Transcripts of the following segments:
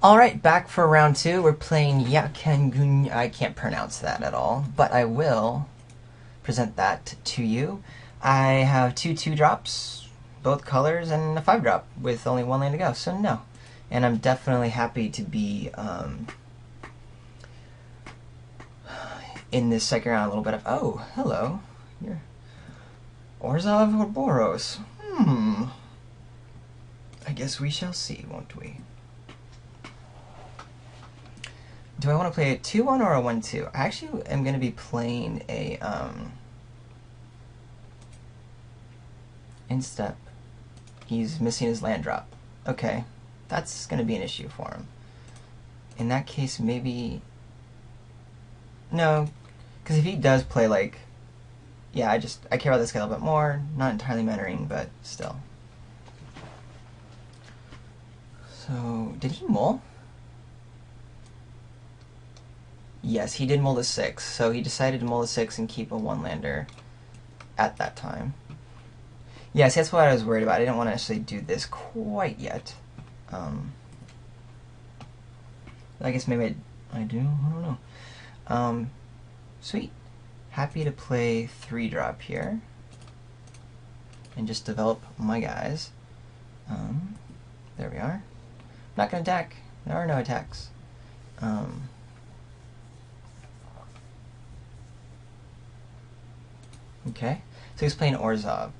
Alright, back for round two. We're playing Yakangun. I can't pronounce that at all, but I will present that to you. I have two 2-drops, both colors, and a 5-drop with only one land to go, so no. And I'm definitely happy to be in this second round a little bit of... Oh, hello. You're Orzhov or Boros? I guess we shall see, won't we? Do I want to play a 2-1 or a 1-2? I actually am going to be playing a instep. He's missing his land drop. Okay, that's going to be an issue for him. In that case, maybe... No, because if he does play like... Yeah, I care about this guy a little bit more. Not entirely mattering, but still. So, did he mull? Yes, he did mull the 6, so he decided to mull the 6 and keep a 1-lander at that time. Yes, that's what I was worried about. I didn't want to actually do this quite yet. I guess maybe I do? I don't know. Sweet. Happy to play 3-drop here. And just develop my guys. There we are. Not going to attack. There are no attacks. Okay, so he's playing Orzhov.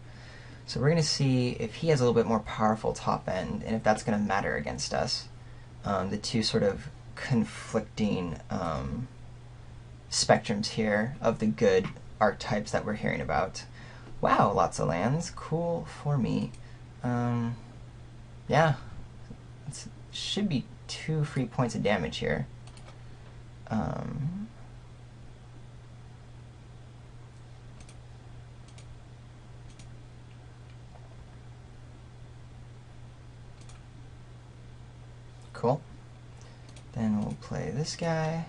So we're going to see if he has a little bit more powerful top end, and if that's going to matter against us. The two sort of conflicting spectrums here of the good archetypes that we're hearing about. Wow, lots of lands. Cool for me. Yeah, it should be 2 free points of damage here. Cool. Then we'll play this guy.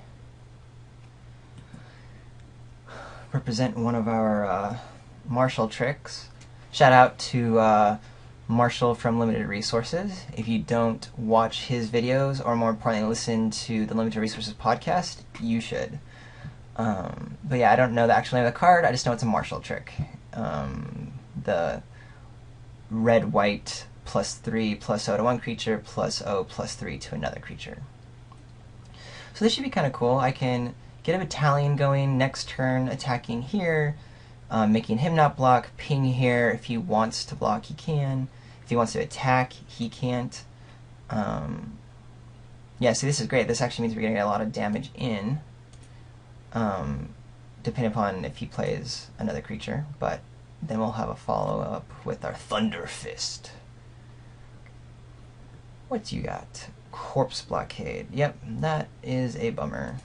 Represent one of our Marshall tricks. Shout out to Marshall from Limited Resources. If you don't watch his videos, or more importantly, listen to the Limited Resources podcast, you should. But yeah, I don't know the actual name of the card, I just know it's a Marshall trick. The red-white +3 +0 to one creature +0 +3 to another creature. So this should be kind of cool. I can get a battalion going next turn, attacking here, making him not block, ping here. If he wants to block, he can. If he wants to attack, he can't. Yeah, see, this is great. This actually means we're getting a lot of damage in, depending upon if he plays another creature. But then we'll have a follow-up with our Thunder Fist. What you got? Corpse Blockade. Yep, that is a bummer.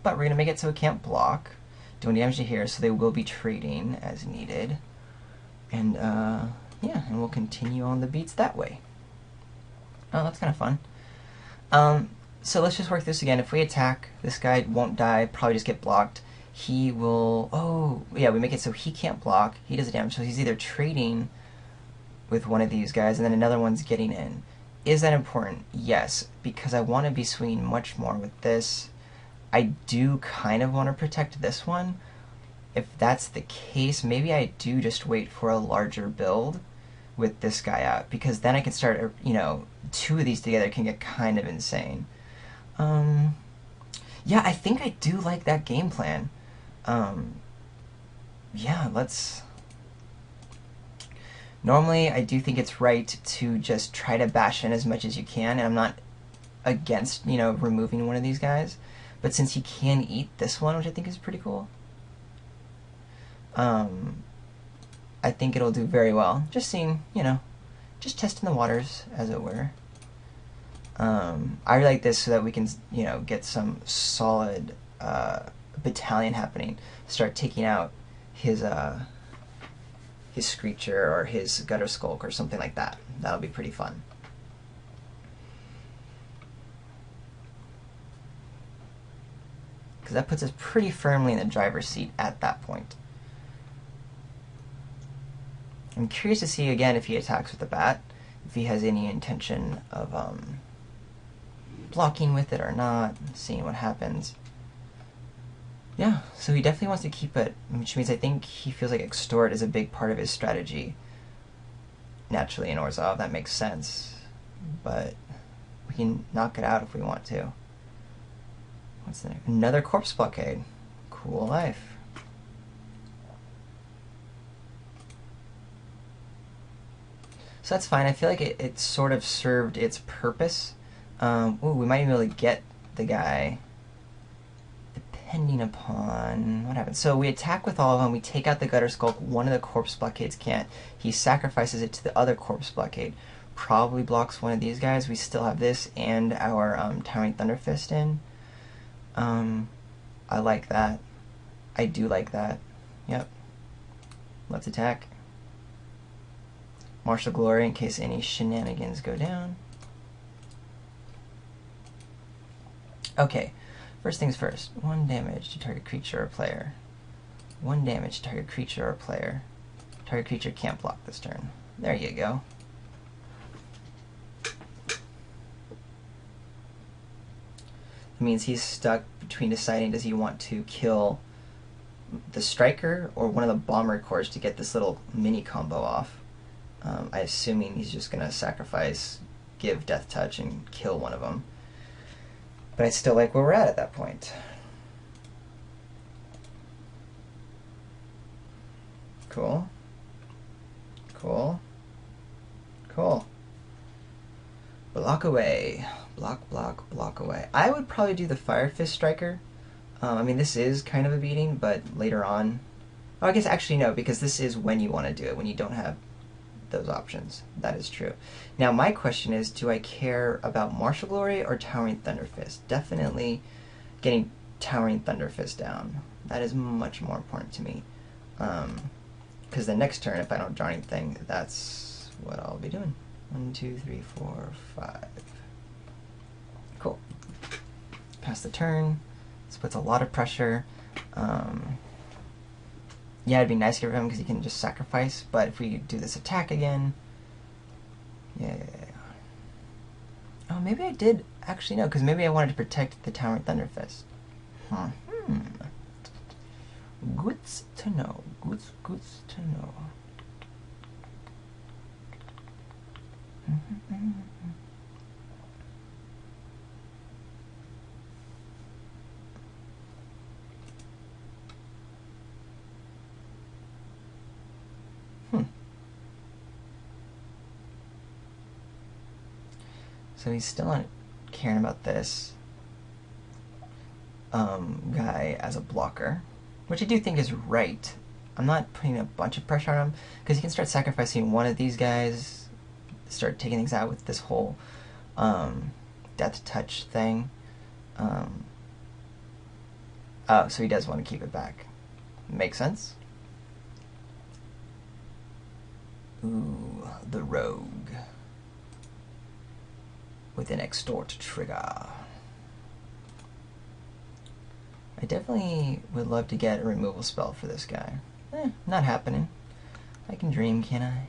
But we're going to make it so it can't block. Doing damage to here, so they will be trading as needed. And, yeah, and we'll continue on the beats that way. Oh, that's kind of fun. So let's just work this again. If we attack, this guy won't die, probably just get blocked. He will... Oh, yeah, we make it so he can't block. He does the damage, so he's either trading with one of these guys, and then another one's getting in. Is that important? Yes, because I want to be swinging much more with this. I do kind of want to protect this one. If that's the case, maybe I do just wait for a larger build with this guy out, because then I can start, you know, 2 of these together can get kind of insane. Yeah, I think I do like that game plan. Yeah, let's... Normally, I do think it's right to just try to bash in as much as you can, and I'm not against, you know, removing one of these guys. But since he can eat this one, which I think is pretty cool, I think it'll do very well. Just seeing, you know, just testing the waters, as it were. I really like this so that we can, you know, get some solid battalion happening. Start taking out his Screecher or his Gutter Skulk or something like that. That'll be pretty fun. Because that puts us pretty firmly in the driver's seat at that point. I'm curious to see again if he attacks with the bat, if he has any intention of blocking with it or not, seeing what happens. Yeah, so he definitely wants to keep it, which means I think he feels like extort is a big part of his strategy. Naturally in Orzhov, that makes sense. But we can knock it out if we want to. What's the next? Another corpse blockade. Cool life. So that's fine. I feel like it sort of served its purpose. Ooh, we might even be able to get the guy depending upon what happens. So we attack with all of them. We take out the Gutter Skulk. One of the corpse blockades can't. He sacrifices it to the other corpse blockade. Probably blocks one of these guys. We still have this and our Towering Thunderfist in. I like that. I do like that. Yep. Let's attack. Martial Glory in case any shenanigans go down. Okay, first things first. 1 damage to target creature or player. 1 damage to target creature or player. Target creature can't block this turn. There you go. It means he's stuck between deciding does he want to kill the striker or one of the bomber cores to get this little mini combo off. I'm assuming he's just going to sacrifice, give Death Touch, and kill one of them. But I still like where we're at that point. Cool. Cool. Cool. Block away. Block, block, block away. I would probably do the Fire Fist Striker. I mean, this is kind of a beating, but later on... Oh, I guess actually no, because this is when you want to do it, when you don't have those options. That is true. Now my question is, do I care about Martial Glory or Towering Thunderfist? Definitely getting Towering Thunderfist down. That is much more important to me. Because the next turn, if I don't draw anything, that's what I'll be doing. 1, 2, 3, 4, 5. Cool. Pass the turn. This puts a lot of pressure. Yeah, it'd be nice to get rid of him because he can just sacrifice, but if we do this attack again... Yeah. Oh, maybe I did... Actually, no, because maybe I wanted to protect the Towering Thunderfist. Goods to know. Goods to know. So he's still not caring about this guy as a blocker, which I do think is right. I'm not putting a bunch of pressure on him, because he can start sacrificing one of these guys, start taking things out with this whole Death Touch thing. Oh, so he does want to keep it back. Makes sense. Ooh, the Rogue. With an extort trigger. I definitely would love to get a removal spell for this guy. Not happening. I can dream, can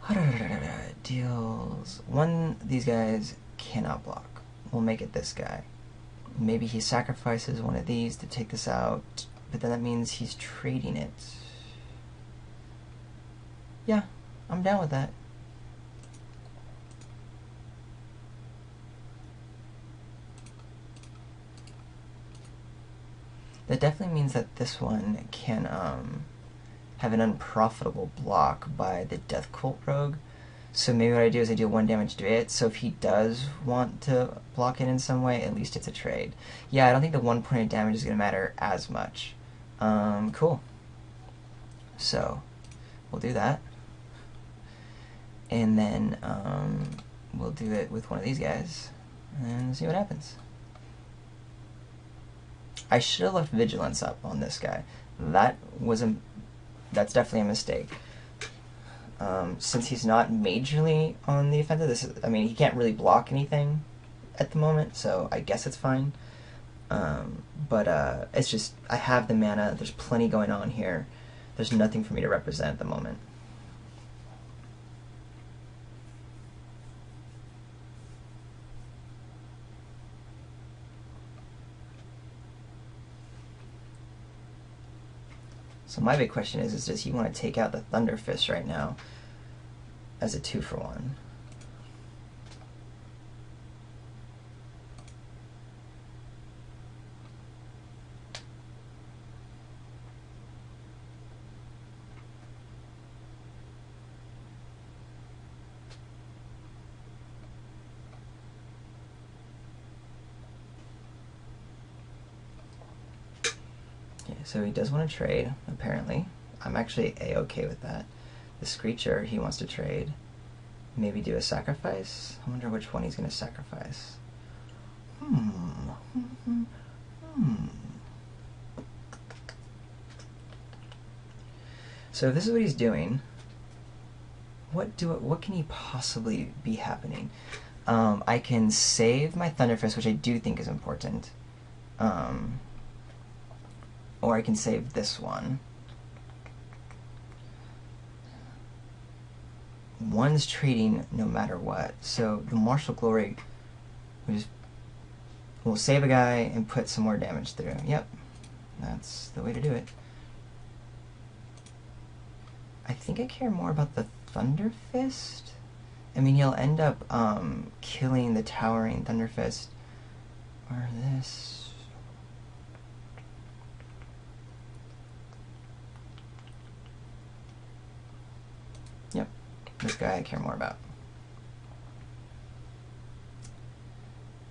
I? Deals. One of these guys cannot block. We'll make it this guy. Maybe he sacrifices one of these to take this out, but then that means he's trading it. Yeah, I'm down with that. That definitely means that this one can have an unprofitable block by the Death Cult Rogue. So maybe what I do is I deal 1 damage to it, so if he does want to block it in some way, at least it's a trade. Yeah, I don't think the 1 point of damage is going to matter as much. Cool. So, we'll do that. And then we'll do it with one of these guys, and see what happens. I should have left Vigilance up on this guy. That's definitely a mistake. Since he's not majorly on the offensive, I mean, he can't really block anything at the moment, so I guess it's fine. But it's just, I have the mana, there's plenty going on here. There's nothing for me to represent at the moment. So my big question is does he want to take out the Thunder Fist right now as a 2-for-1? So he does want to trade, apparently. I'm actually A-okay with that. The Screecher, he wants to trade. Maybe do a sacrifice? I wonder which one he's going to sacrifice. So if this is what he's doing, what can he possibly be happening? I can save my Thunderfist, which I do think is important. Or I can save this one. One's trading no matter what. So the Martial Glory, we'll save a guy and put some more damage through. Yep, that's the way to do it. I think I care more about the Thunder Fist. I mean, he'll end up killing the Towering Thunder Fist. Or this. Yep, this guy I care more about.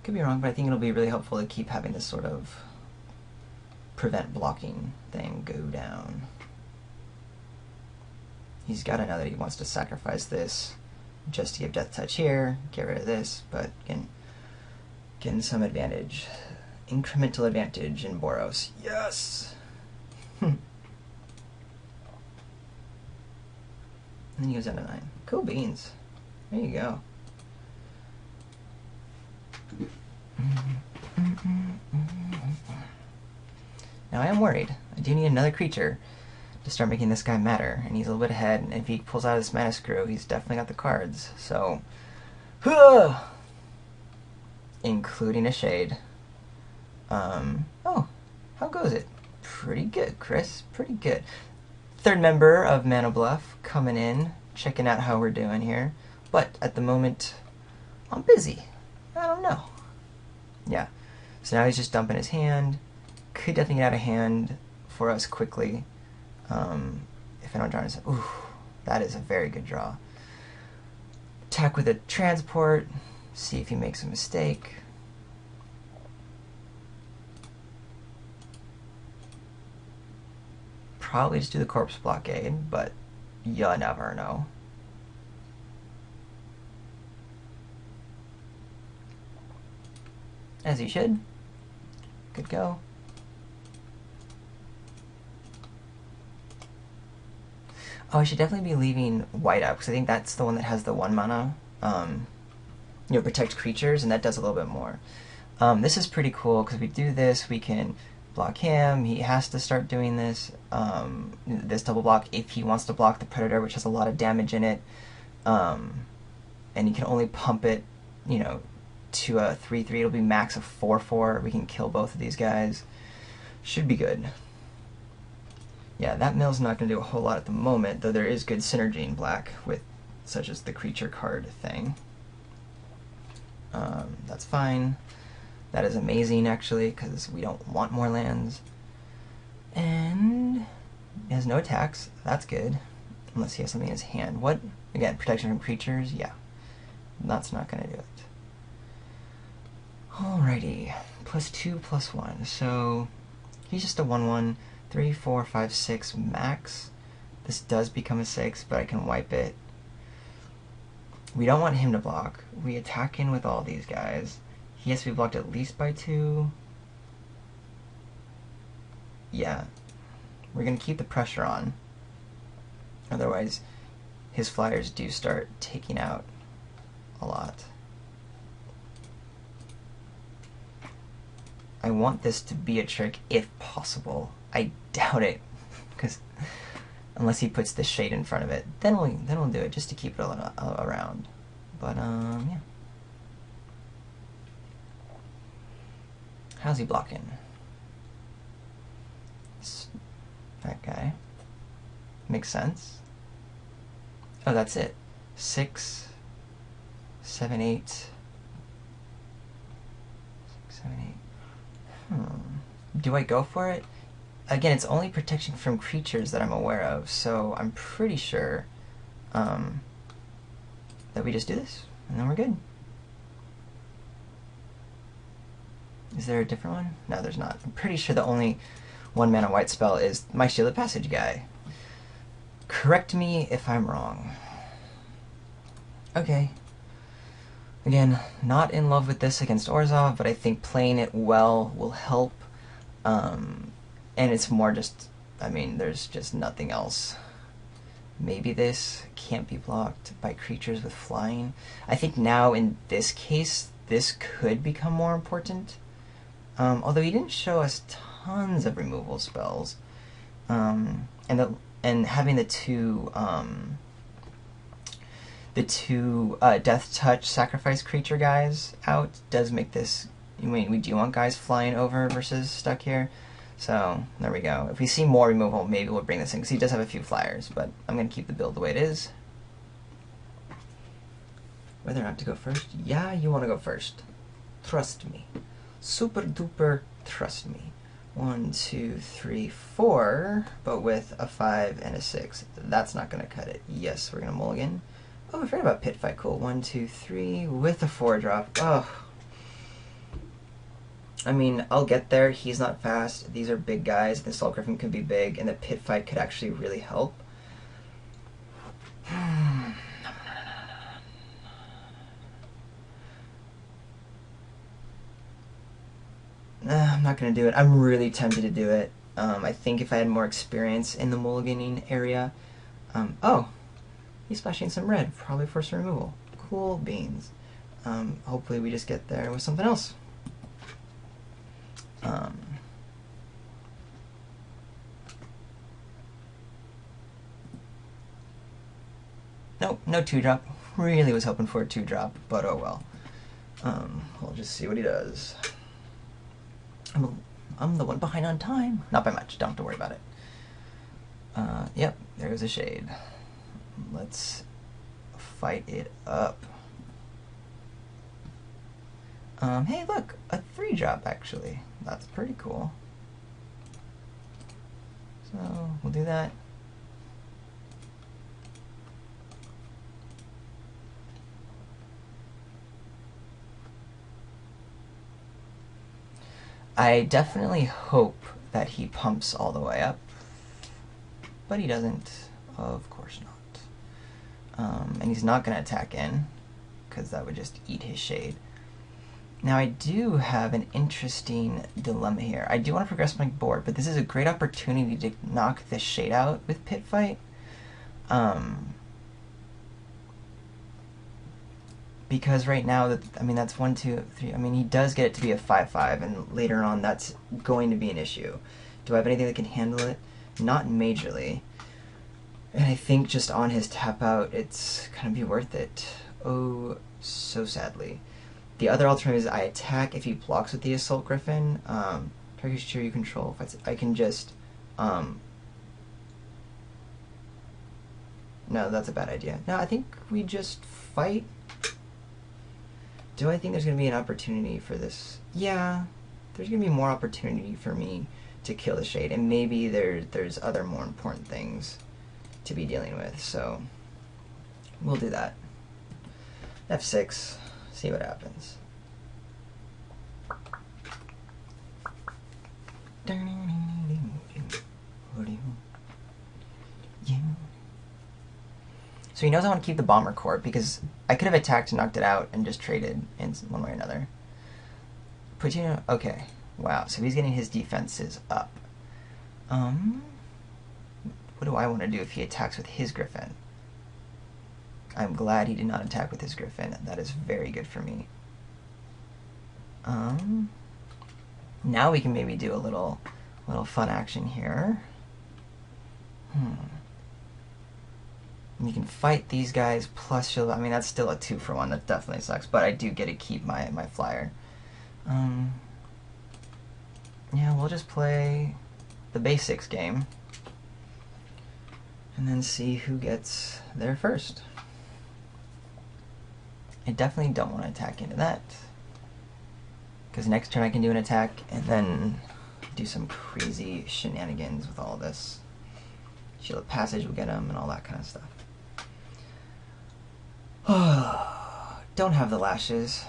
Could be wrong, but I think it'll be really helpful to keep having this sort of prevent blocking thing go down. He's got to know that he wants to sacrifice this just to give Death Touch here, get rid of this, but again, getting some advantage. Incremental advantage in Boros. Yes! And then he goes down to 9. Cool beans. There you go. Now I am worried. I do need another creature to start making this guy matter, and he's a little bit ahead, and if he pulls out this Mana Screw, he's definitely got the cards, so... including a Shade. Oh, how goes it? Pretty good, Chris. Pretty good. Third member of ManaBluff coming in, checking out how we're doing here. But at the moment, I'm busy. I don't know. Yeah. So now he's just dumping his hand. Could definitely get out of hand for us quickly. If I don't draw his... Ooh, that is a very good draw. Attack with a transport. See if he makes a mistake. Probably just do the Corpse Blockade, but you never know. As you should. Good go. Oh, I should definitely be leaving white up, because I think that's the one that has the 1 mana, protect creatures, and that does a little bit more. This is pretty cool, because we do this, we can block him, he has to start doing this, this double block if he wants to block the Predator, which has a lot of damage in it, and you can only pump it, to a 3/3, it'll be max of 4/4, we can kill both of these guys, should be good. Yeah, that mill's not going to do a whole lot at the moment, though there is good synergy in black with such as the creature card thing. That's fine. That is amazing, actually, because we don't want more lands. And he has no attacks. That's good. Unless he has something in his hand. What? Again, protection from creatures? Yeah. That's not going to do it. Alrighty. +2, +1. So he's just a 1/1. 3, 4, 5, 6 max. This does become a 6, but I can wipe it. We don't want him to block. We attack in with all these guys. He has to be blocked at least by 2. Yeah. We're going to keep the pressure on. Otherwise, his flyers do start taking out a lot. I want this to be a trick if possible. I doubt it, because unless he puts this Shade in front of it, then we'll do it just to keep it around. But yeah. How's he blocking? That guy. Makes sense. Oh, that's it. 6, 7, 8. 6, 7, 8. Do I go for it? Again, it's only protection from creatures that I'm aware of, so I'm pretty sure that we just do this, and then we're good. Is there a different one? No, there's not. I'm pretty sure the only 1 mana white spell is my Shielded Passage guy. Correct me if I'm wrong. Okay. Again, not in love with this against Orzhov, but I think playing it well will help. And it's more just, I mean, there's just nothing else. Maybe this can't be blocked by creatures with flying. I think now in this case, this could become more important. Although he didn't show us tons of removal spells. And having the two Death Touch sacrifice creature guys out does make this. We do want guys flying over versus stuck here. So there we go. If we see more removal, maybe we'll bring this in, because he does have a few flyers, but I'm going to keep the build the way it is. Whether or not to go first? Yeah, you want to go first. Trust me. Super duper trust me. 1, 2, 3, 4, but with a 5 and a 6. That's not going to cut it. Yes, we're going to mulligan. Oh, I forgot about Pit Fight. Cool. 1, 2, 3 with a 4 drop. Oh. I mean, I'll get there. He's not fast. These are big guys. The Assault Griffin could be big, and the Pit Fight could actually really help. I'm not going to do it. I'm really tempted to do it. I think if I had more experience in the mulliganing area... oh! He's splashing some red, probably for some removal. Cool beans. Hopefully we just get there with something else. Nope, no 2-drop. Really was hoping for a 2-drop, but oh well. We'll just see what he does. I'm the one behind on time. Not by much, don't have to worry about it. Yep, there goes a shade. Let's fight it up. Hey look, a 3-drop actually. That's pretty cool. So, we'll do that. I definitely hope that he pumps all the way up, but he doesn't, of course not. And he's not going to attack in, because that would just eat his shade. Now I do have an interesting dilemma here. I do want to progress my board, but this is a great opportunity to knock this shade out with Pit Fight. Because right now, I mean, that's 1, 2, 3. I mean, he does get it to be a 5/5, and later on, that's going to be an issue. Do I have anything that can handle it? Not majorly. And I think just on his tap out, it's gonna be worth it. Oh, so sadly. The other alternative is I attack if he blocks with the Assault Griffin. Target creature you control. If I can just. No, that's a bad idea. No, I think we just fight. Do I think there's going to be an opportunity for this? Yeah, there's going to be more opportunity for me to kill the shade, and maybe there's other more important things to be dealing with, so we'll do that. F6, see what happens. So he knows I want to keep the Bomber Core, because I could have attacked and knocked it out and just traded in one way or another. Puccino, okay. Wow, so he's getting his defenses up. What do I want to do if he attacks with his Griffin? I'm glad he did not attack with his Griffin. That is very good for me. Now we can maybe do a little fun action here. You can fight these guys plus shield. I mean, that's still a 2-for-1. That definitely sucks. But I do get to keep my flyer. Yeah, we'll just play the basics game. and then see who gets there first. I definitely don't want to attack into that, because next turn I can do an attack and then do some crazy shenanigans with all this. Shield of Passage will get him and all that kind of stuff. Don't have the lashes.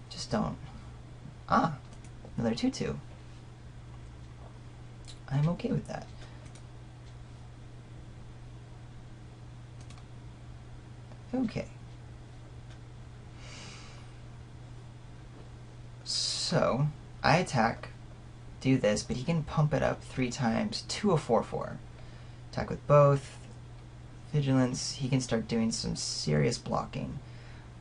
Just don't. Ah, another 2/2. I'm okay with that. Okay. So, I attack, do this, but he can pump it up 3 times to a 4/4. Attack with both. Vigilance, he can start doing some serious blocking.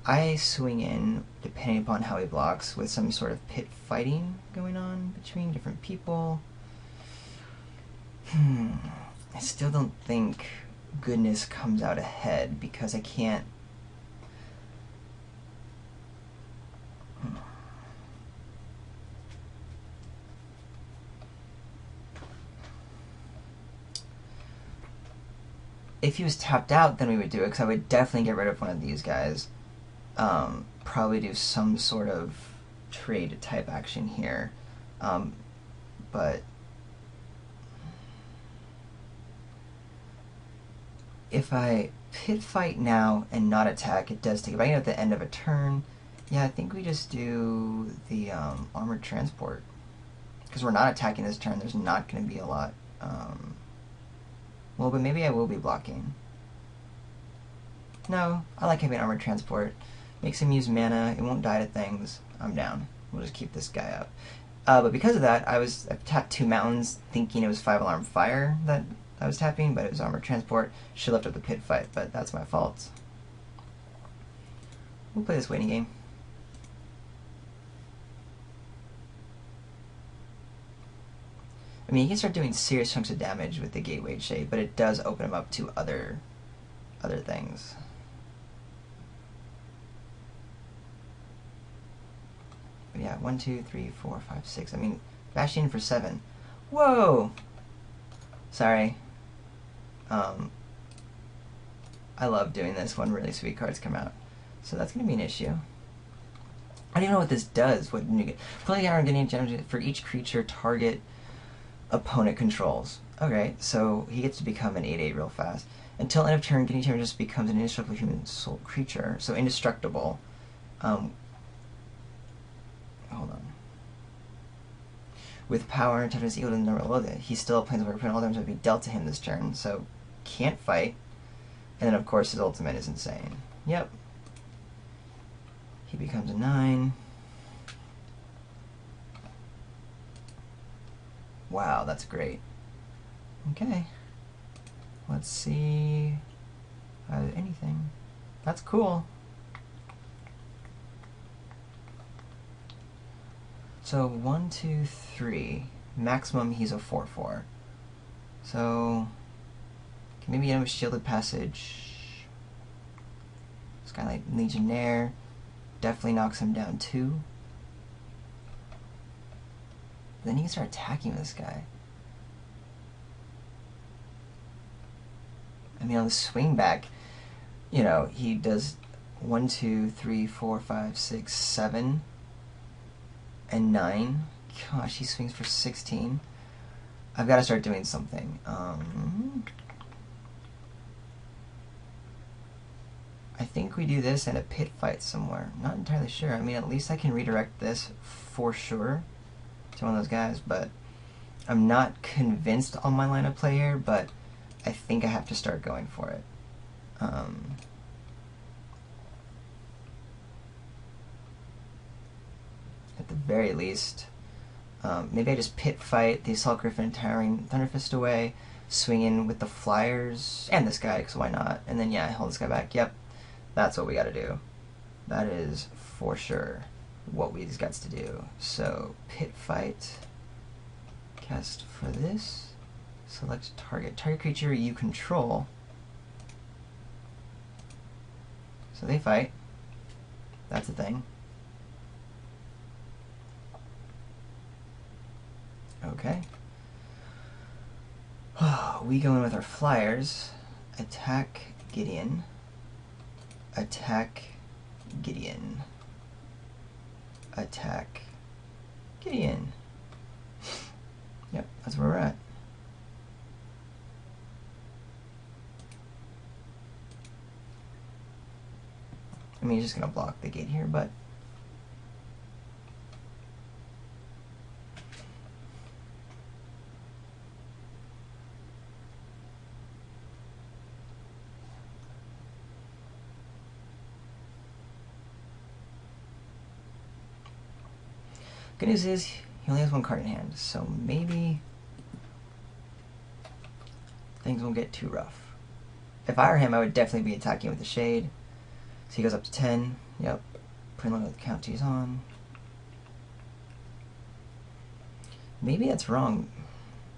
I swing in, depending upon how he blocks, with some sort of pit fighting going on between different people. I still don't think goodness comes out ahead because I can't. If he was tapped out, then we would do it, because I would definitely get rid of one of these guys. Probably do some sort of trade type action here. But if I pit fight now and not attack, it does take. If I get at the end of a turn, yeah, I think we just do the armored transport. Because we're not attacking this turn, there's not going to be a lot. Well, but maybe I will be blocking. No, I like having armored transport. Makes him use mana, it won't die to things. I'm down. We'll just keep this guy up. But because of that, I tapped 2 mountains thinking it was 5-alarm fire that I was tapping, but it was armored transport. Should have left up the pit fight, but that's my fault. We'll play this waiting game. I mean, he can start doing serious chunks of damage with the Gateway Shape, but it does open him up to other things. But yeah, 1, 2, 3, 4, 5, 6. I mean, Bastion for 7. Whoa! Sorry. I love doing this when really sweet cards come out. So that's going to be an issue. I don't even know what this does. What you get? Play our getting generated for each creature target opponent controls. Okay, so he gets to become an 8/8 real fast. Until end of turn, getting turn just becomes an indestructible human soul creature. So indestructible. Hold on. With power and toughness equal to the number of it, he's still a planeswalker, putting all damage to be dealt to him this turn. So can't fight. And then of course his ultimate is insane. Yep. He becomes a 9. Wow, that's great. Okay. Let's see. Anything. That's cool. So 1, 2, 3. Maximum he's a 4/4. So can maybe get him a Shielded Passage. Skylight Legionnaire. Definitely knocks him down 2. Then you can start attacking this guy. I mean, on the swing back, you know, he does 1, 2, 3, 4, 5, 6, 7, and 9. Gosh, he swings for 16. I've got to start doing something. I think we do this in a pit fight somewhere. Not entirely sure. I mean, at least I can redirect this for sure to one of those guys, but I'm not convinced on my line of play here, but I think I have to start going for it. At the very least, maybe I just pit fight the Assault Griffin and Towering Thunderfist away, swing in with the Flyers, and this guy, because why not? And then, yeah, hold this guy back. Yep, that's what we gotta do. That is for sure what we just got to do. So, pit fight, cast for this, select target. Target creature you control. So they fight. That's a thing. Okay. We go in with our Flyers. attack Gideon, attack Gideon, attack Gideon. Yep, that's where we're at. I mean, he's just going to block the gate here, but good news is he only has one card in hand, so maybe things won't get too rough. If I were him, I would definitely be attacking with the Shade. So he goes up to 10. Yep. Putting one of the counties on. Maybe that's wrong.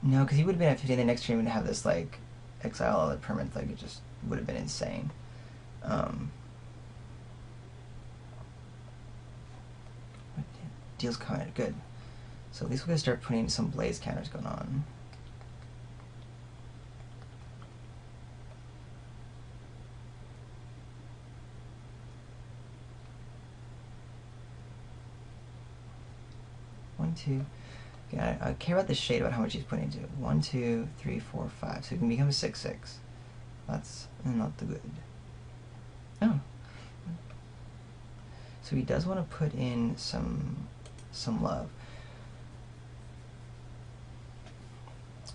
No, because he would have been at 15 the next turn and have this, like, exile all the permanents. Like, it just would have been insane. Deals kind of good. So at least we're going to start putting some blaze counters going on. One, two. Okay, I care about the Shade, about how much he's putting into it. 1, 2, 3, 4, 5. So he can become a 6/6. That's not the good. Oh. So he does want to put in some love.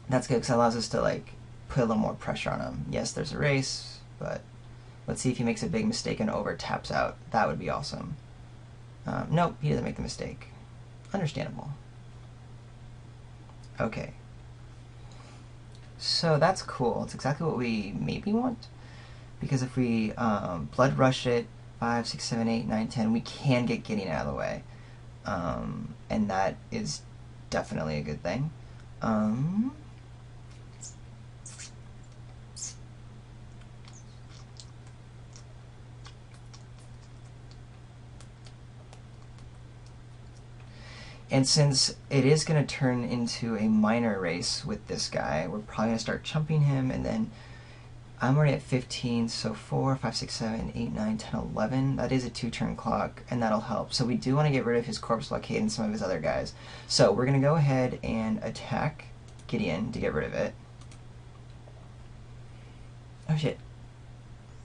That's good because that allows us to like put a little more pressure on him. Yes, there's a race, but let's see if he makes a big mistake and over taps out. That would be awesome. Nope, he doesn't make the mistake. Understandable. Okay. So that's cool. It's exactly what we maybe want. Because if we blood rush it, 5, 6, 7, 8, 9, 10, we can get Gideon out of the way. And that is definitely a good thing. And since it is going to turn into a minor race with this guy, we're probably going to start chumping him, and then I'm already at 15, so 4, 5, 6, 7, 8, 9, 10, 11. That is a 2-turn clock, and that'll help. So we do want to get rid of his Corpse Blockade and some of his other guys. So we're going to go ahead and attack Gideon to get rid of it. Oh shit.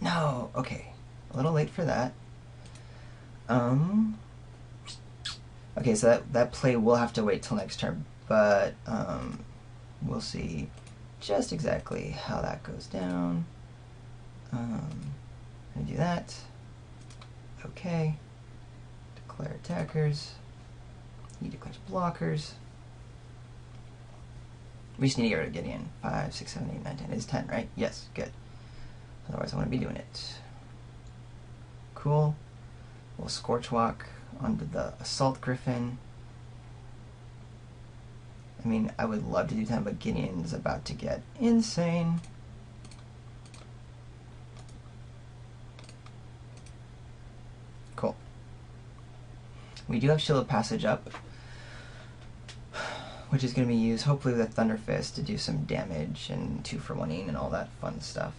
No, okay. A little late for that. Okay, so that play will have to wait till next turn, but we'll see just exactly how that goes down. Gonna do that. Okay. Declare attackers. He declares blockers. We just need to get rid of Gideon. 5, 6, 7, 8, 9, 10. It's 10, right? Yes, good. Otherwise I wouldn't be doing it. Cool. We'll Scorch Walk onto the Assault Griffin. I mean, I would love to do 10, but Gideon's about to get insane. Cool. We do have Shield of Passage up, which is going to be used hopefully with a Thunder Fist to do some damage and 2-for-1ing and all that fun stuff.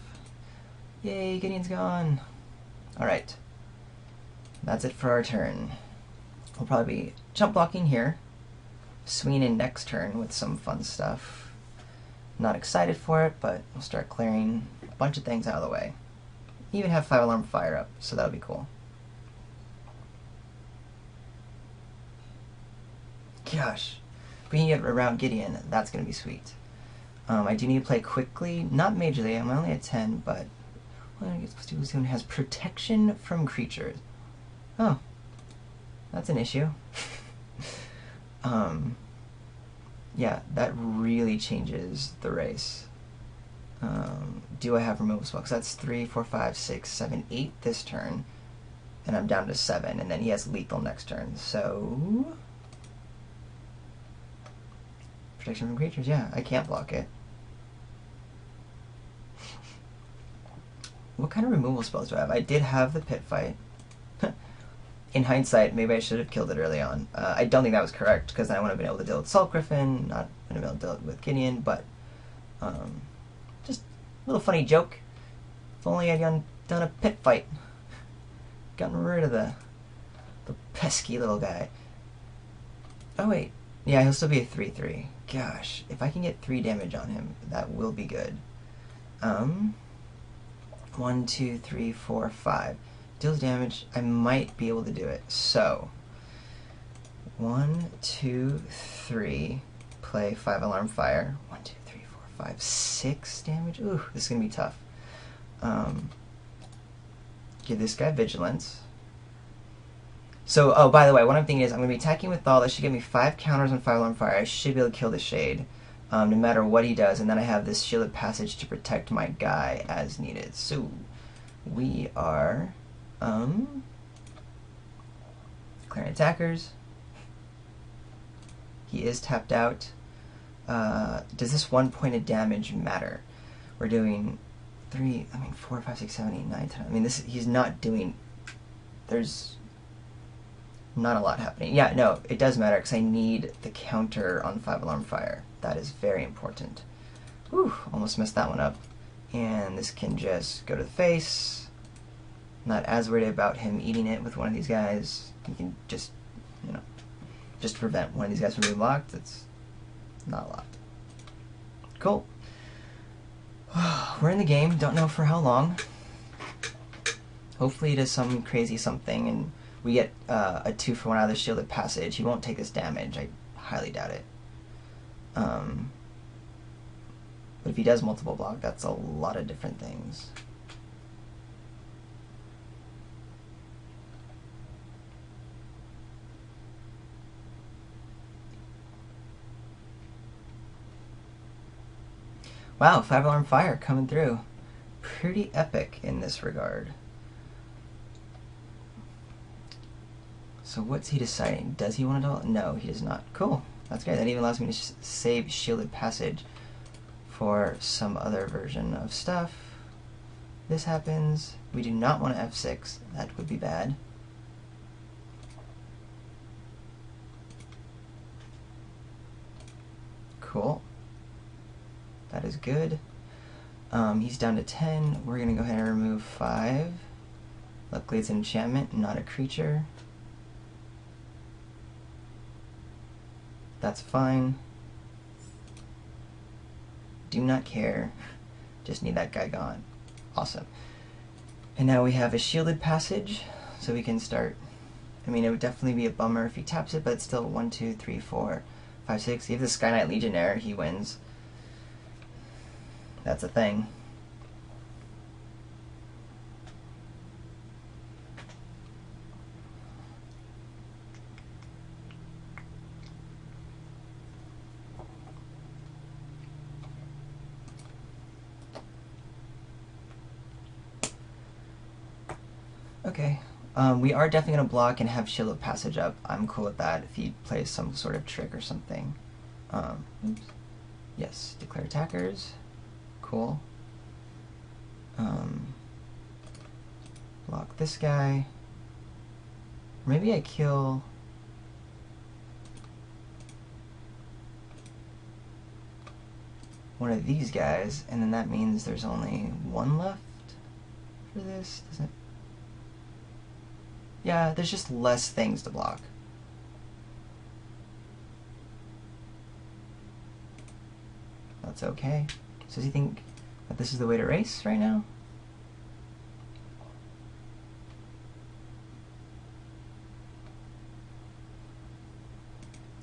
Yay, Gideon's gone. Alright. That's it for our turn. We'll probably be jump blocking here, swinging in next turn with some fun stuff. Not excited for it, but we'll start clearing a bunch of things out of the way. Even have 5-alarm fire up, so that'll be cool. Gosh, if we can get around Gideon, that's going to be sweet. I do need to play quickly, not majorly, I'm only at 10, but what I get supposed to do has protection from creatures. Oh, that's an issue. Yeah, that really changes the race. Do I have removal spell? Because that's 3, 4, 5, 6, 7, 8 this turn, and I'm down to 7, and then he has lethal next turn. So protection from creatures, yeah, I can't block it. What kind of removal spells do I have? I did have the Pit Fight. In hindsight, maybe I should have killed it early on. I don't think that was correct, because then I wouldn't have been able to deal with Salt Griffin, not been able to deal with Gideon, but just a little funny joke. only I'd done a pit fight. Gotten rid of the pesky little guy. Oh wait, yeah, he'll still be a 3/3. Gosh, if I can get 3 damage on him, that will be good. 1, 2, 3, 4, 5. Deals damage. I might be able to do it. So 1, 2, 3. Play 5 alarm fire. 1, 2, 3, 4, 5, 6 damage. Ooh, this is gonna be tough. Give this guy vigilance. So, oh, by the way, what I'm thinking is I'm going to be attacking with Thal. That should give me 5 counters on 5 alarm fire. I should be able to kill the Shade, no matter what he does. And then I have this shielded passage to protect my guy as needed. So, we are declaring attackers. He is tapped out. Does this 1 point of damage matter? We're doing 4, 5, 6, 7, 8, 9, 10. I mean, he's not doing. There's not a lot happening. Yeah, no, it does matter because I need the counter on 5 alarm fire. That is very important. Whew, almost messed that one up. And this can just go to the face. Not as worried about him eating it with one of these guys. He can just, just to prevent one of these guys from being blocked. It's not a lot. Cool. We're in the game. Don't know for how long. Hopefully he does some crazy something and we get a 2 for 1 out of the shielded passage. He won't take this damage. I highly doubt it. But if he does multiple block, that's a lot of different things. Wow, 5 alarm fire coming through. Pretty epic in this regard. So what's he deciding? Does he want to? No, he does not. Cool. That's great. That even allows me to save shielded passage for some other version of stuff. This happens. We do not want to F6. That would be bad. Cool. That is good. He's down to 10. We're going to go ahead and remove 5. Luckily it's an enchantment, not a creature. That's fine. Do not care. Just need that guy gone. Awesome. And now we have a shielded passage, so we can start. I mean, it would definitely be a bummer if he taps it, but it's still 1, 2, 3, 4, 5, 6. If the Sky Knight Legionnaire, he wins. That's a thing. Okay. We are definitely going to block and have shielded passage up. I'm cool with that if he plays some sort of trick or something. Oops. Yes, declare attackers. Cool. Block this guy. Maybe I kill... one of these guys, and then that means there's only 1 left for this, doesn't it? Yeah, there's just less things to block. That's okay. So does he think that this is the way to race right now?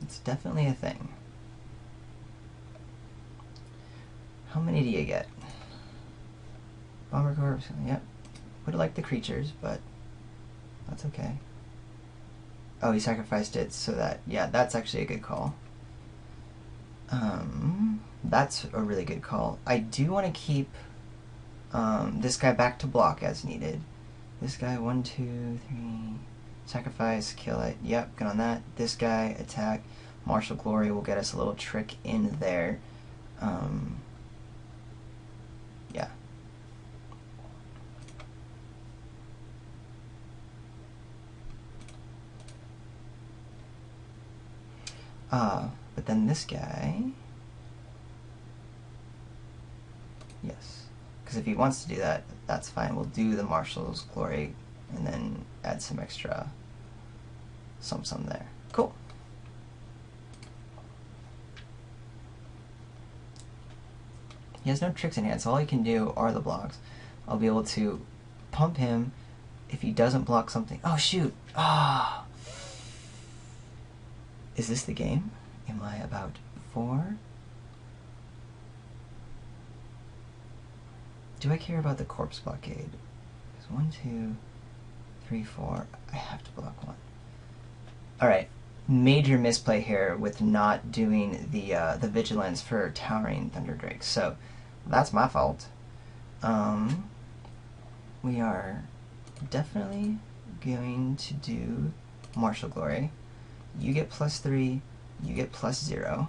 It's definitely a thing. How many do you get? Bomber Corps, yep. Would have liked the creatures, but that's okay. Oh, he sacrificed it so that, yeah, that's actually a good call. That's a really good call. I do want to keep this guy back to block as needed. This guy, 1, 2, 3, sacrifice, kill it. Yep, good on that. This guy, attack. Martial Glory will get us a little trick in there. Yeah. But then this guy... Yes. Because because if he wants to do that, that's fine. We'll do the Marshal's Glory and then add some extra some there. Cool. He has no tricks in hand, so all he can do are the blocks. I'll be able to pump him if he doesn't block something. Oh, shoot. Ah. Is this the game? Am I about 4? Do I care about the corpse blockade? There's 1, 2, 3, 4. I have to block 1. Alright. Major misplay here with not doing the vigilance for towering thunder drakes. So that's my fault. We are definitely going to do Martial Glory. You get +3, you get +0.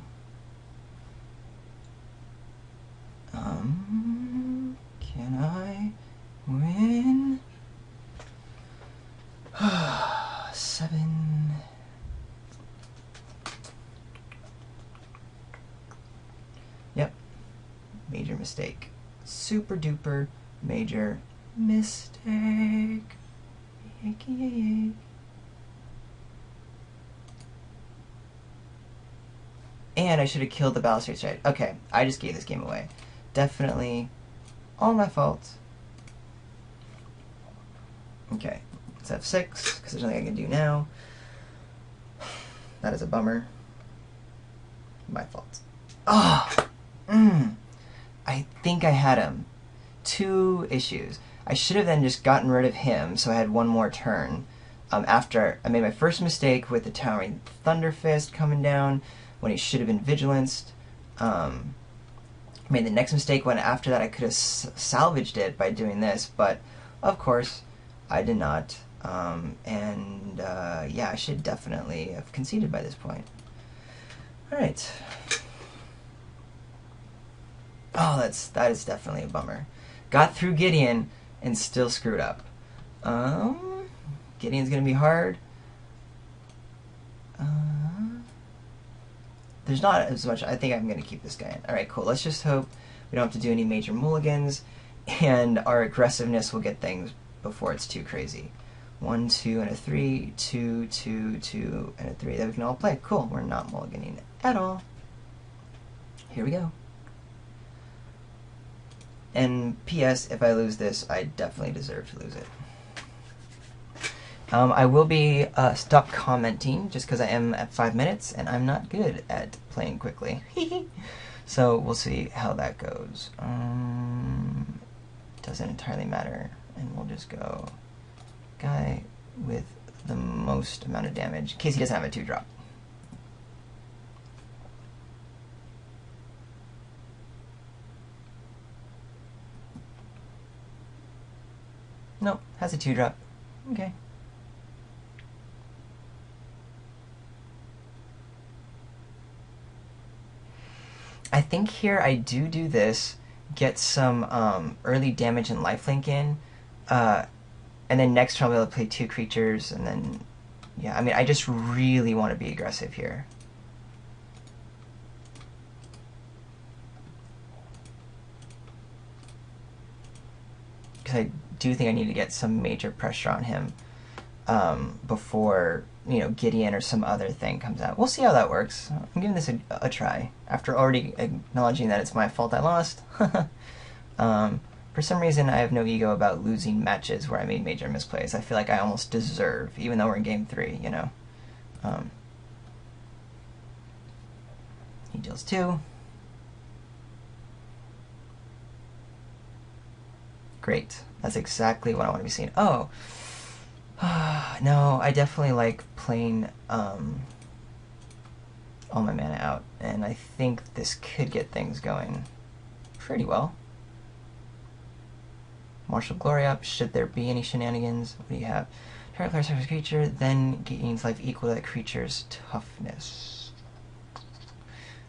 Can I win? 7. Yep. Major mistake. Super duper major mistake. And I should have killed the Balustrade Stride. Okay, I just gave this game away. Definitely all my fault. Okay, let's have 6, because there's nothing I can do now. That is a bummer. My fault. Ah! I think I had him. 2 issues. I should have then just gotten rid of him, so I had 1 more turn. After I made my first mistake with the Towering Thunder Fist coming down, when he should have been vigilanced. Made the next mistake when after that I could have salvaged it by doing this, but of course I did not. Yeah, I should definitely have conceded by this point. Alright. Oh, that is definitely a bummer. Got through Gideon and still screwed up. Gideon's gonna be hard. There's not as much. I think I'm going to keep this guy in. Alright, cool. Let's just hope we don't have to do any major mulligans, and our aggressiveness will get things before it's too crazy. 1, 2, and a 3. 2, 2, 2, and a 3. That we can all play. Cool. We're not mulliganing at all. Here we go. And P.S. If I lose this, I definitely deserve to lose it. I will be stop commenting just because I am at 5 minutes and I'm not good at playing quickly. So we'll see how that goes. Doesn't entirely matter, and we'll just go guy with the most amount of damage in case he doesn't have a 2-drop. Nope, has a 2-drop. Okay. I think here I do this, get some early damage and lifelink in, and then next turn I'll be able to play 2 creatures, and then, yeah, I mean, I just really want to be aggressive here. Because I do think I need to get some major pressure on him before, you know, Gideon or some other thing comes out. We'll see how that works. I'm giving this a try, after already acknowledging that it's my fault I lost. For some reason, I have no ego about losing matches where I made major misplays. I feel like I almost deserve, even though we're in game 3, you know. He deals 2. Great. That's exactly what I want to be seeing. Oh! No, I definitely like playing all my mana out, and I think this could get things going pretty well. Martial Glory up, should there be any shenanigans? What do you have? Target player suffers creature, then gains life equal to that creature's toughness.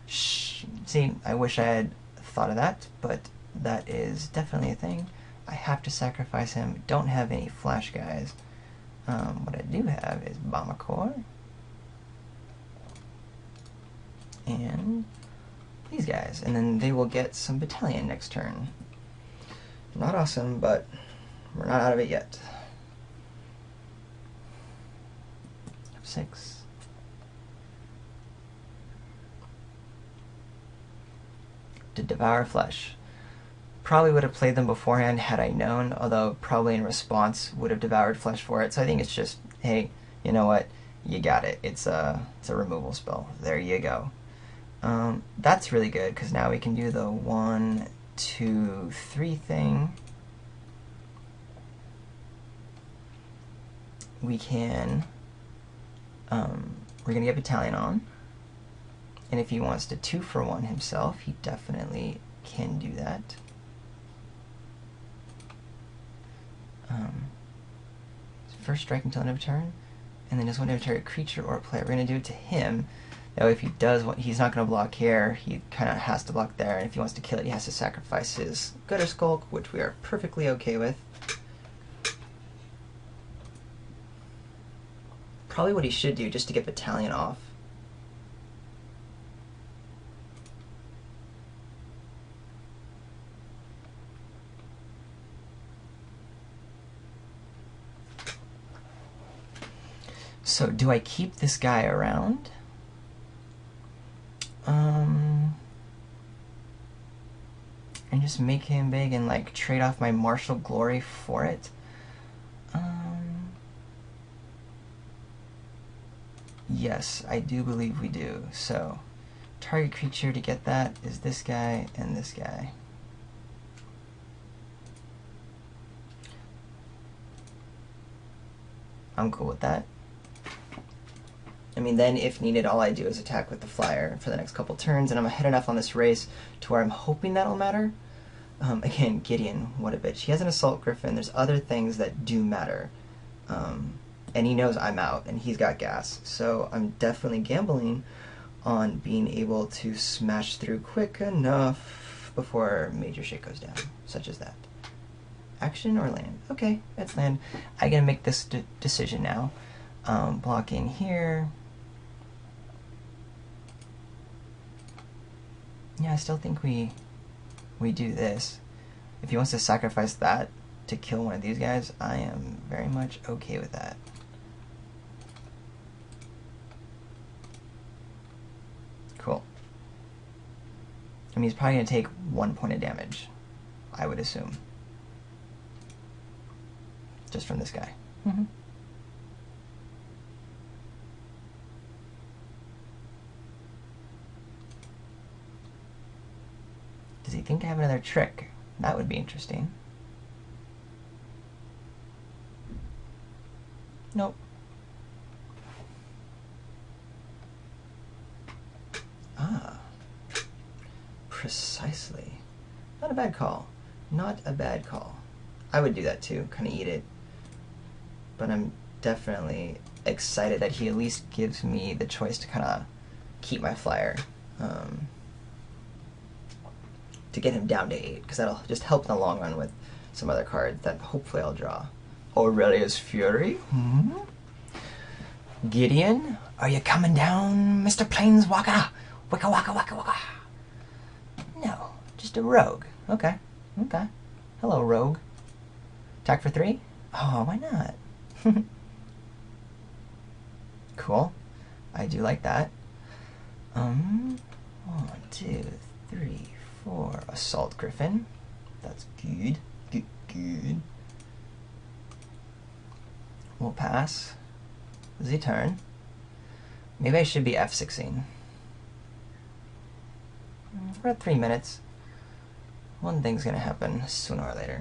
See, I wish I had thought of that, but that is definitely a thing. I have to sacrifice him. Don't have any flash guys. What I do have is Bomber Core. And these guys. And then they will get some battalion next turn. Not awesome, but we're not out of it yet. F6. To devour flesh. Probably would have played them beforehand had I known, although probably in response would have devoured flesh for it. So I think it's just, hey, you know what? You got it. It's a removal spell. There you go. That's really good because now we can do the 1, 2, 3 thing. We can. We're gonna get Battalion on, and if he wants to 2-for-1 himself, he definitely can do that. First strike until end of turn, and then just one target creature or player. We're gonna do it to him. That way, if he does, he's not gonna block here. He kind of has to block there, and if he wants to kill it, he has to sacrifice his Gutter Skulk, which we are perfectly okay with. Probably what he should do just to get Battalion off. So do I keep this guy around? And just make him big and like trade off my martial glory for it? Yes, I do believe we do. So target creature to get that is this guy and this guy. I'm cool with that. I mean, then if needed, all I do is attack with the flyer for the next couple turns, and I'm ahead enough on this race to where I'm hoping that'll matter. Again, Gideon, what a bitch. He has an Assault Griffin. There's other things that do matter. And he knows I'm out, and he's got gas. So I'm definitely gambling on being able to smash through quick enough before major shit goes down, such as that. Action or land? Okay, that's land. I gotta make this decision now. Blocking here. Yeah, I still think we do this. If he wants to sacrifice that to kill one of these guys, I am very much okay with that. Cool. I mean, he's probably going to take 1 point of damage, I would assume. Just from this guy. Mm-hmm. Does he think I have another trick? That would be interesting. Nope. Ah. Precisely. Not a bad call. Not a bad call. I would do that too, kind of eat it. But I'm definitely excited that he at least gives me the choice to kind of keep my flyer. To get him down to 8, because that'll just help in the long run with some other cards that hopefully I'll draw. Aurelius Fury? Mm-hmm. Gideon? Are you coming down, Mr. Planeswalker? Wicka waka waka waka. No, just a rogue. Okay, okay. Hello, rogue. Attack for 3? Oh, why not? Cool. I do like that. 1, 2, 3, 4. Assault Griffin. That's good. Good, good. We'll pass. Z turn. Maybe I should be F6ing. We're at 3 minutes. One thing's gonna happen sooner or later.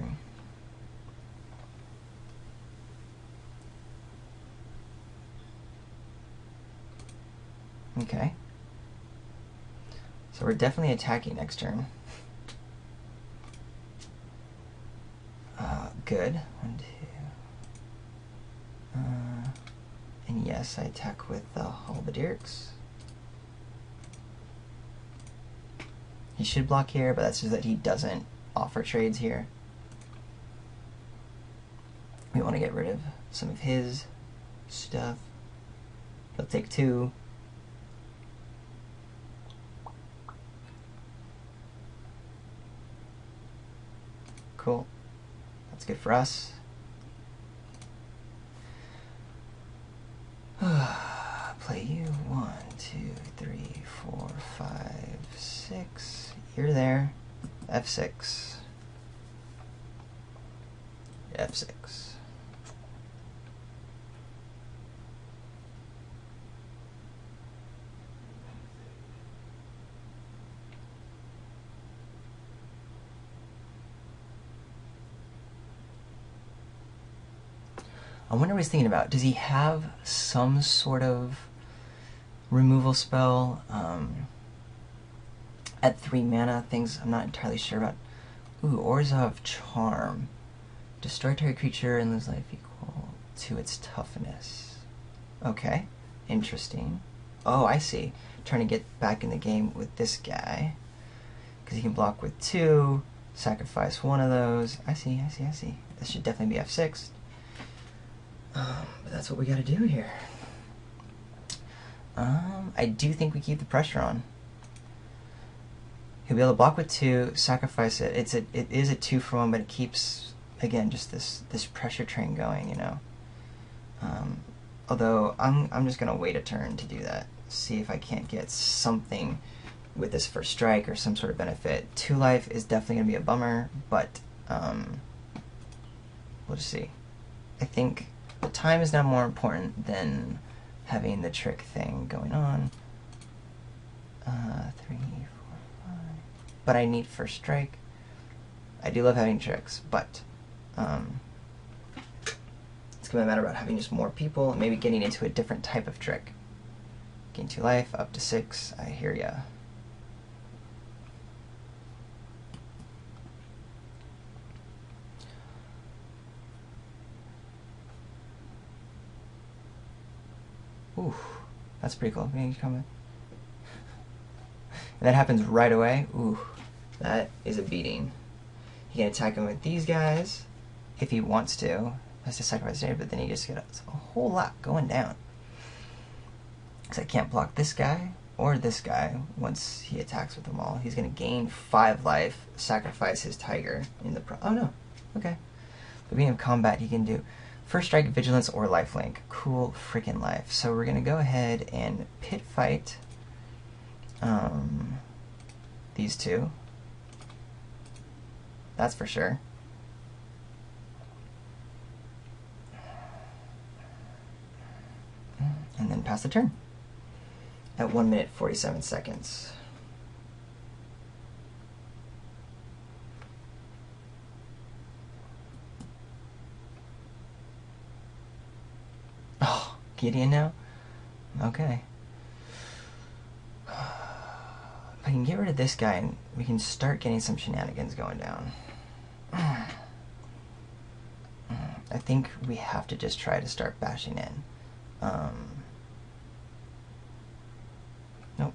Okay. So we're definitely attacking next turn. Good. 1, 2. And yes, I attack with the Halberdiers. He should block here, but that's just that he doesn't offer trades here. We want to get rid of some of his stuff. He'll take 2. Cool. good for us. Play you 1, 2, 3, 4, 5, 6. You're there. F6. F6. I wonder what he's thinking about. Does he have some sort of removal spell at 3 mana? Things I'm not entirely sure about. Ooh, Orzhov Charm. Destroy target creature and lose life equal to its toughness. Okay, interesting. Oh, I see. Trying to get back in the game with this guy. Because he can block with 2, sacrifice one of those. I see. This should definitely be F6. But that's what we gotta do here. I do think we keep the pressure on. He'll be able to block with 2, sacrifice it. It is a 2-for-1, but it keeps, again, just this pressure train going, you know. Although I'm just gonna wait a turn to do that. See if I can't get something with this first strike or some sort of benefit. 2 life is definitely gonna be a bummer, but we'll just see. I think the time is now more important than having the trick thing going on. 3, 4, 5. But I need first strike. I do love having tricks, but it's gonna matter about having just more people and maybe getting into a different type of trick. Gain 2 life, up to 6. I hear ya. Ooh, that's pretty cool. And that happens right away. Ooh, that is a beating. He can attack him with these guys if he wants to. Has to sacrifice it, but then he just gets a whole lot going down. Because I can't block this guy or this guy once he attacks with them all. He's going to gain 5 life, sacrifice his tiger in the oh no, okay. But being in combat, he can do first strike, vigilance, or lifelink. Cool freaking life. So we're gonna go ahead and pit fight these 2. That's for sure. And then pass the turn at 1 minute 47 seconds. Oh, Gideon now? Okay. If I can get rid of this guy and we can start getting some shenanigans going down. I think we have to just try to start bashing in. Nope.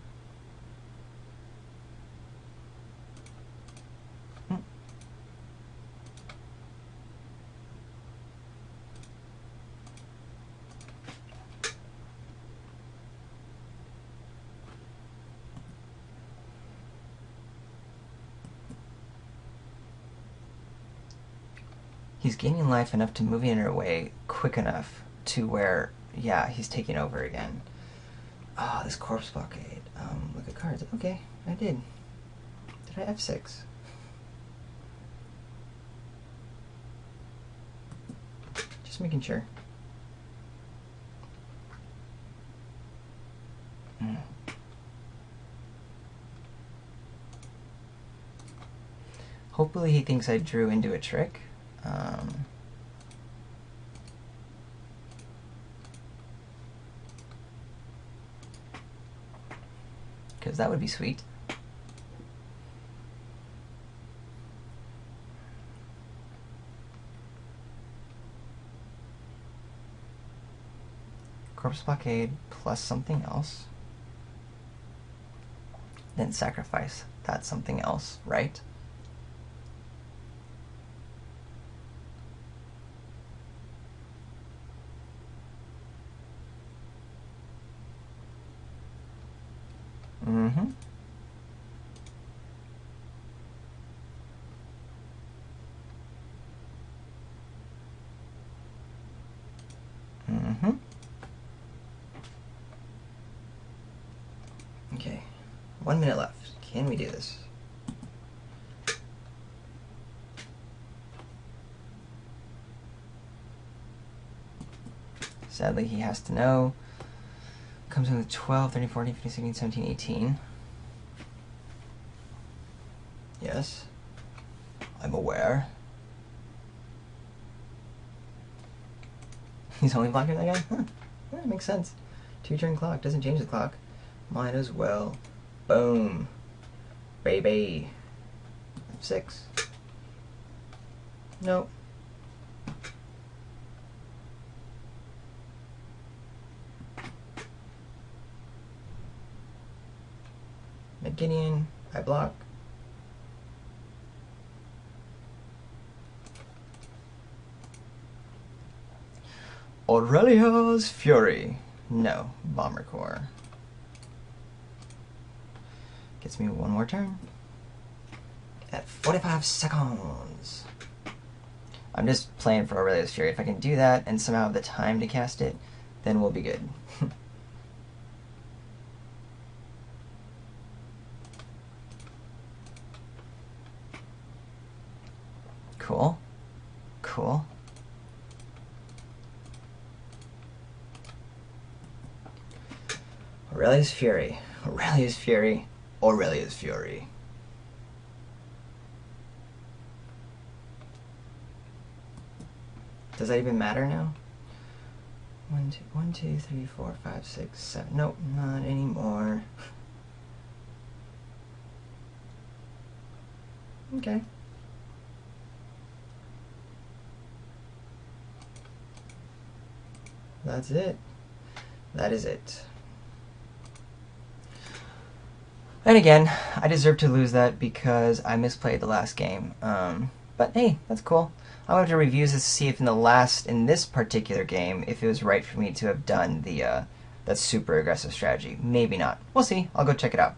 He's gaining life enough to move in her way quick enough to where, yeah, he's taking over again. Ah, oh, this corpse blockade. Look at cards. Okay, I did. Did I F6? Just making sure. Hopefully he thinks I drew into a trick. Because that would be sweet. Corpse blockade plus something else. Then sacrifice that something else, right? Mm-hmm. Okay, 1 minute left. Can we do this? Sadly, he has to know. Comes in with 12, 13, 14, 15, 16, 17, 18. Yes. I'm aware. He's only blocking that guy? Huh. That makes sense. 2-turn clock. Doesn't change the clock. Might as well. Boom. Baby. 6. Nope. McGinnian. I block. Aurelia's Fury. No. Bomber Core. Gets me one more turn. At 45 seconds. I'm just playing for Aurelia's Fury. If I can do that and somehow have the time to cast it, then we'll be good. Cool. Cool. Aurelia's Fury. Aurelia's Fury. Aurelia's Fury. Does that even matter now? 1, 2, 3, 4, 5, 6, 7. Nope, not anymore. Okay. That's it. That is it. And again, I deserve to lose that because I misplayed the last game. But hey, that's cool. I'll have to review this to see if in this particular game, if it was right for me to have done the that super aggressive strategy. Maybe not. We'll see. I'll go check it out.